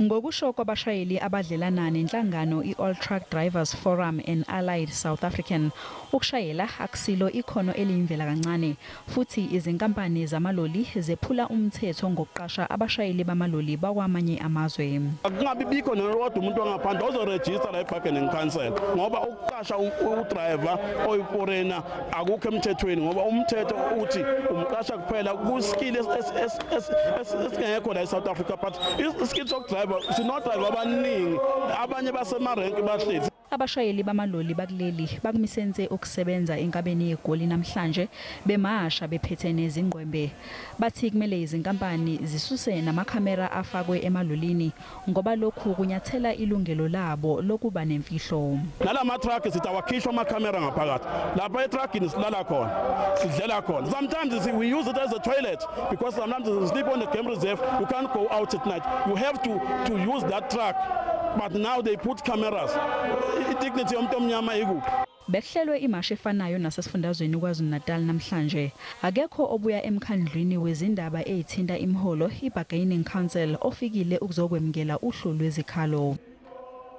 Ngokusho kwabashayeli abadlelana nenhlangano i-All Truck Drivers Forum and Allied South African, ukushayela akusilo ikhono eliyimvela kancane futhi izinkampani zamaloli zephula umthetho ngokuqasha abashayeli bamaloli bakwamanye amazwe. Akungabi bikho nowodwa umuntu wangaphandle ozoregister la eBargaining Council ngoba ukuqasha udriver oyiforena akukho emthethweni ngoba umthetho uthi umqasha kuphela kuskill esingekho la eSouth Africa but iskill sokudriver sinodriver abaningi abanye basemarenki bahlezi. Abashayeli bamaloli bakuleli bakumisenze ukusebenza enkabeni eGoli namhlanje bemasha bephethe nezingqwembe. Bathi kumele izinkampani zisuse namakhamera afakwe emalolini ngoba lokhu kunyathela ilungelo labo lokuba nemfihlo. Nalama truck sithi awakhishwa amakhamera ngaphakathi. Lapha etruckini silala khona, sidlela khona. Sometimes we use it as a toilet because sometimes you sleep on the game reserve, you can't go out at night. You have to use that truck. But now they put cameras. Dignity omnyama ikuphi. Bekuhlelwe imashi efanayo nasesifundazweni KwaZulu-Natal namhlanje. Akekho obuya emkhandlwini wezindaba ezithinta imiholo iBargaining Council ofikile ukuzokwemukela uhlu lwezikhalo.